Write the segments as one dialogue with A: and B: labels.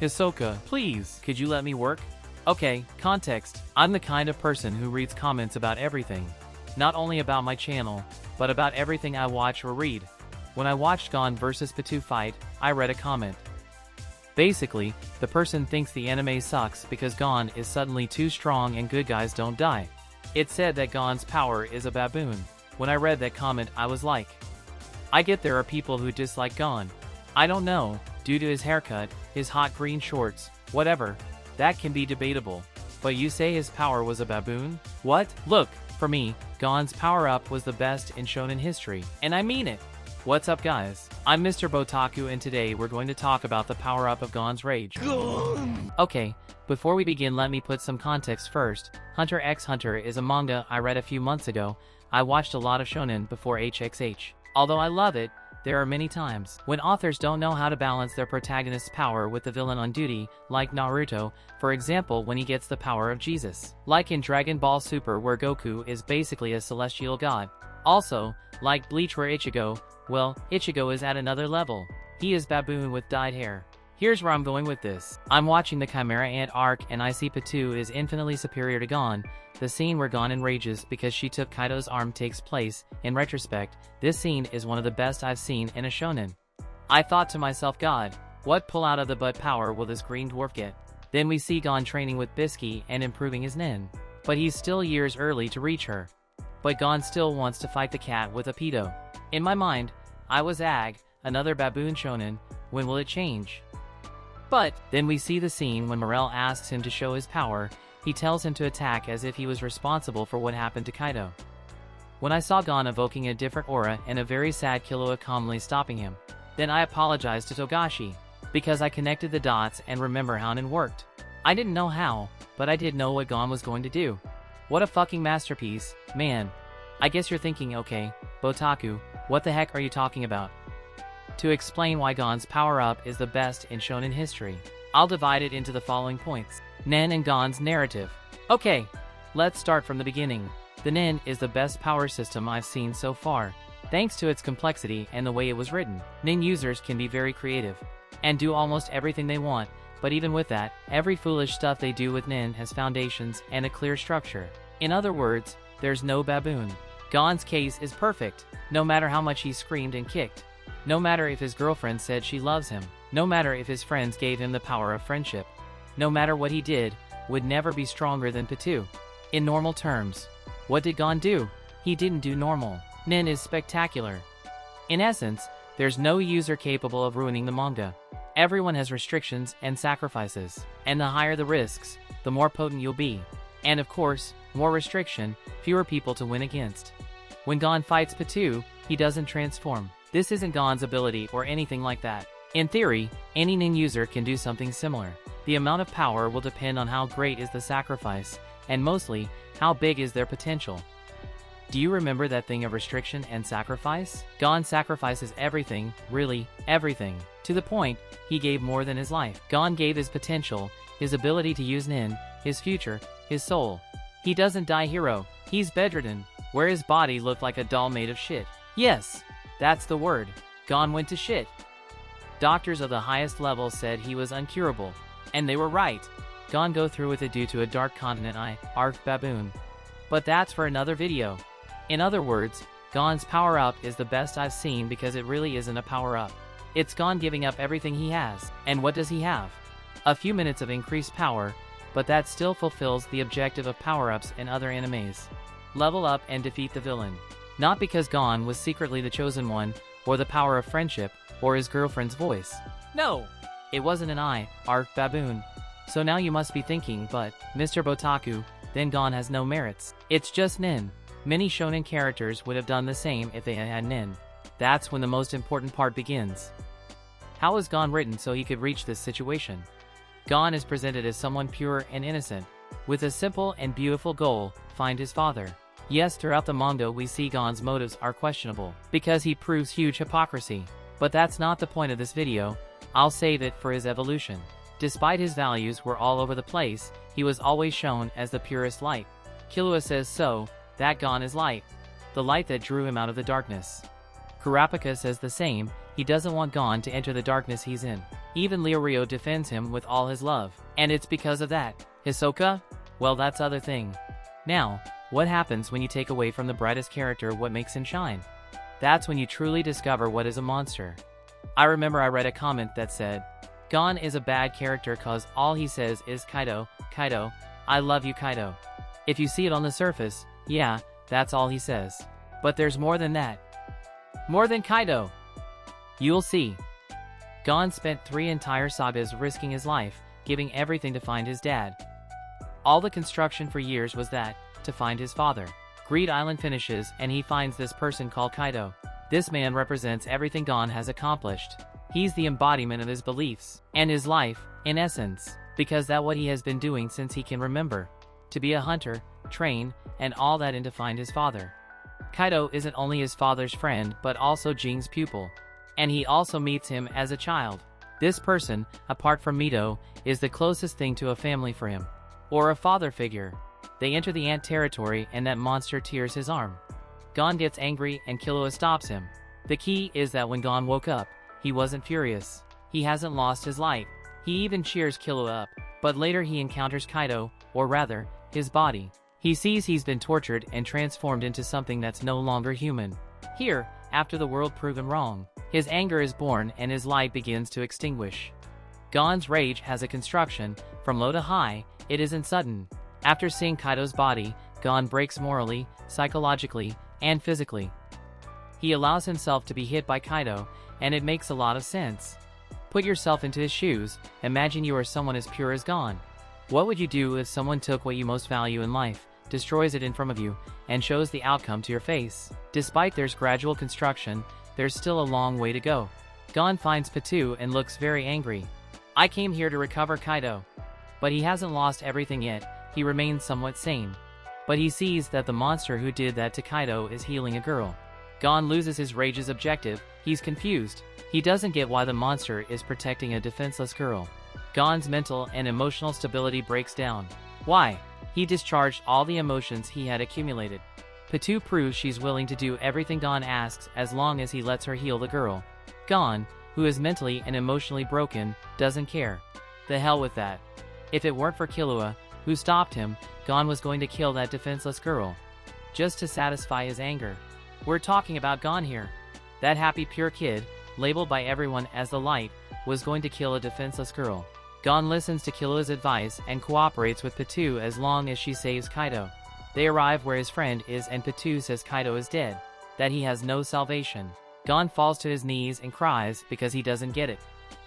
A: Hisoka, please, could you let me work? Okay, context. I'm the kind of person who reads comments about everything. Not only about my channel, but about everything I watch or read. When I watched Gon vs Pitou fight, I read a comment. Basically, the person thinks the anime sucks because Gon is suddenly too strong and good guys don't die. It said that Gon's power is a baboon. When I read that comment, I was like, I get there are people who dislike Gon. I don't know, due to his haircut, his hot green shorts, whatever. That can be debatable. But you say his power was a baboon? What? Look, for me, Gon's power-up was the best in shonen history. And I mean it. What's up guys? I'm Mr. Botaku and today we're going to talk about the power-up of Gon's rage. Okay, before we begin let me put some context first. Hunter x Hunter is a manga I read a few months ago. I watched a lot of shonen before HXH. Although I love it, there are many times when authors don't know how to balance their protagonist's power with the villain on duty, like Naruto, for example when he gets the power of Jesus. Like in Dragon Ball Super where Goku is basically a celestial god. Also, like Bleach where Ichigo is at another level. He is baboon with dyed hair. Here's where I'm going with this. I'm watching the Chimera Ant arc and I see Pitou is infinitely superior to Gon. The scene where Gon enrages because she took Kaido's arm takes place. In retrospect, this scene is one of the best I've seen in a shonen. I thought to myself, God, what pull out of the butt power will this green dwarf get? Then we see Gon training with Bisky and improving his nin. But he's still years early to reach her. But Gon still wants to fight the cat with a pedo. In my mind, I was another baboon shonen, when will it change? But then we see the scene when Morel asks him to show his power. He tells him to attack as if he was responsible for what happened to Kaido. When I saw Gon evoking a different aura and a very sad Killua calmly stopping him, then I apologized to Togashi, because I connected the dots and remember how nin worked. I didn't know how, but I did know what Gon was going to do. What a fucking masterpiece, man. I guess you're thinking, okay, Botaku, what the heck are you talking about? To explain why Gon's power-up is the best in shonen history, I'll divide it into the following points. Nen and Gon's narrative. Okay, let's start from the beginning. The Nen is the best power system I've seen so far. Thanks to its complexity and the way it was written, Nen users can be very creative and do almost everything they want, but even with that, every foolish stuff they do with Nen has foundations and a clear structure. In other words, there's no baboon. Gon's case is perfect, no matter how much he screamed and kicked. No matter if his girlfriend said she loves him, no matter if his friends gave him the power of friendship, no matter what he did, would never be stronger than Pitou. In normal terms, what did Gon do? He didn't do normal. Nen is spectacular. In essence, there's no user capable of ruining the manga. Everyone has restrictions and sacrifices, and the higher the risks, the more potent you'll be. And of course, more restriction, fewer people to win against. When Gon fights Pitou, he doesn't transform. This isn't Gon's ability or anything like that. In theory, any nin user can do something similar. The amount of power will depend on how great is the sacrifice, and mostly, how big is their potential. Do you remember that thing of restriction and sacrifice? Gon sacrifices everything, really, everything. To the point, he gave more than his life. Gon gave his potential, his ability to use nin, his future, his soul. He doesn't die hero, he's bedridden, where his body looked like a doll made of shit. Yes, that's the word. Gon went to shit. Doctors of the highest level said he was uncurable. And they were right. Gon go through with it due to a dark continent arc baboon. But that's for another video. In other words, Gon's power-up is the best I've seen because it really isn't a power-up. It's Gon giving up everything he has. And what does he have? A few minutes of increased power, but that still fulfills the objective of power-ups in other animes. Level up and defeat the villain. Not because Gon was secretly the chosen one, or the power of friendship, or his girlfriend's voice. No! It wasn't an arc baboon. So now you must be thinking, but, Mr. Botaku, then Gon has no merits. It's just nin. Many shonen characters would have done the same if they had nin. That's when the most important part begins. How is Gon written so he could reach this situation? Gon is presented as someone pure and innocent, with a simple and beautiful goal, find his father. Yes, throughout the manga we see Gon's motives are questionable, because he proves huge hypocrisy. But that's not the point of this video, I'll save it for his evolution. Despite his values were all over the place, he was always shown as the purest light. Killua says so, that Gon is light. The light that drew him out of the darkness. Kurapika says the same, he doesn't want Gon to enter the darkness he's in. Even Leorio defends him with all his love. And it's because of that. Hisoka? Well, that's other thing. Now, what happens when you take away from the brightest character what makes him shine? That's when you truly discover what is a monster. I remember I read a comment that said, Gon is a bad character cause all he says is Kaido, Kaido, I love you Kaido. If you see it on the surface, yeah, that's all he says. But there's more than that. More than Kaido. You'll see. Gon spent 3 entire sagas risking his life, giving everything to find his dad. All the construction for years was that, to find his father. Greed Island finishes and he finds this person called Kaido. This man represents everything Gon has accomplished. He's the embodiment of his beliefs and his life, in essence, because that's what he has been doing since he can remember. To be a hunter, train, and all that and to find his father. Kaido isn't only his father's friend but also Jing's pupil. And he also meets him as a child. This person, apart from Mito, is the closest thing to a family for him. Or a father figure. They enter the ant territory and that monster tears his arm. Gon gets angry and Killua stops him. The key is that when Gon woke up, he wasn't furious. He hasn't lost his light. He even cheers Killua up. But later he encounters Kaido, or rather, his body. He sees he's been tortured and transformed into something that's no longer human. Here, after the world proved him wrong, his anger is born and his light begins to extinguish. Gon's rage has a construction, from low to high, it isn't sudden. After seeing Kaido's body, Gon breaks morally, psychologically, and physically. He allows himself to be hit by Kaido, and it makes a lot of sense. Put yourself into his shoes, imagine you are someone as pure as Gon. What would you do if someone took what you most value in life, destroys it in front of you, and shows the outcome to your face? Despite there's gradual construction, there's still a long way to go. Gon finds Patu and looks very angry. I came here to recover Kaido. But he hasn't lost everything yet, he remains somewhat sane. But he sees that the monster who did that to Kaido is healing a girl. Gon loses his rage's objective, he's confused. He doesn't get why the monster is protecting a defenseless girl. Gon's mental and emotional stability breaks down. Why? He discharged all the emotions he had accumulated. Patu proves she's willing to do everything Gon asks as long as he lets her heal the girl. Gon, who is mentally and emotionally broken, doesn't care. The hell with that. If it weren't for Killua, who stopped him, Gon was going to kill that defenseless girl. Just to satisfy his anger. We're talking about Gon here. That happy pure kid, labeled by everyone as the light, was going to kill a defenseless girl. Gon listens to Killua's advice and cooperates with Patu as long as she saves Kaido. They arrive where his friend is and Patu says Kaido is dead, that he has no salvation. Gon falls to his knees and cries because he doesn't get it.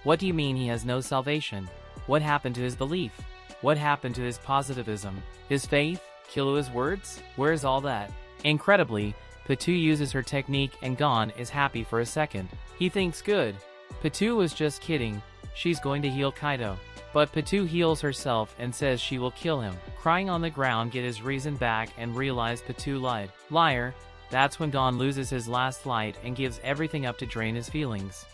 A: What do you mean he has no salvation? What happened to his belief? What happened to his positivism? His faith? Killua's words? Where's all that? Incredibly, Patu uses her technique and Gon is happy for a second. He thinks good. Patu was just kidding, she's going to heal Kaido. But Patu heals herself and says she will kill him. Crying on the ground get his reason back and realize Patu lied. Liar, that's when Gon loses his last light and gives everything up to drain his feelings.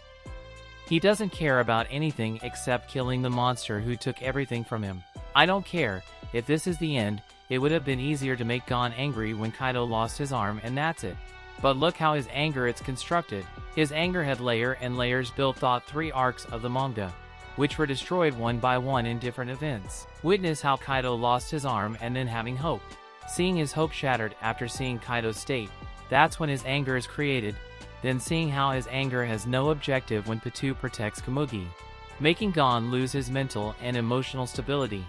A: He doesn't care about anything except killing the monster who took everything from him. I don't care, if this is the end, it would have been easier to make Gon angry when Kaido lost his arm and that's it. But look how his anger it's constructed. His anger had layer and layers built thought 3 arcs of the manga, which were destroyed one by one in different events. Witness how Kaido lost his arm and then having hope. Seeing his hope shattered after seeing Kaido's state, that's when his anger is created, then seeing how his anger has no objective when Patu protects Komugi, making Gon lose his mental and emotional stability,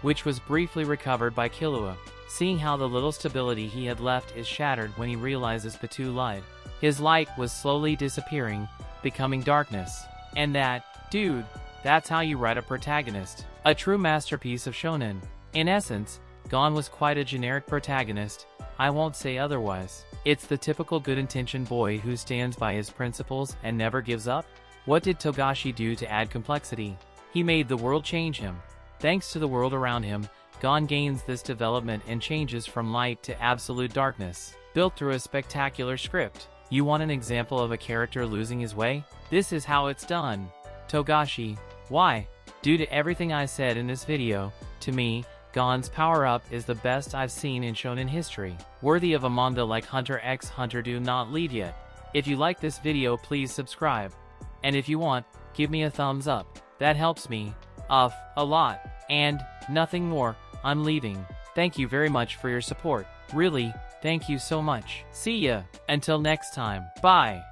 A: which was briefly recovered by Killua. Seeing how the little stability he had left is shattered when he realizes Patu lied. His light was slowly disappearing, becoming darkness. And that, dude, that's how you write a protagonist. A true masterpiece of shonen. In essence, Gon was quite a generic protagonist, I won't say otherwise. It's the typical good-intentioned boy who stands by his principles and never gives up. What did Togashi do to add complexity? He made the world change him. Thanks to the world around him, Gon gains this development and changes from light to absolute darkness, built through a spectacular script. You want an example of a character losing his way? This is how it's done. Togashi. Why? Due to everything I said in this video, to me, Gon's power-up is the best I've seen in shonen history. Worthy of a manga like Hunter x Hunter. Do not leave yet. If you like this video, please subscribe. And if you want, give me a thumbs up. That helps me, a lot. And, nothing more, I'm leaving. Thank you very much for your support. Really, thank you so much. See ya. Until next time. Bye.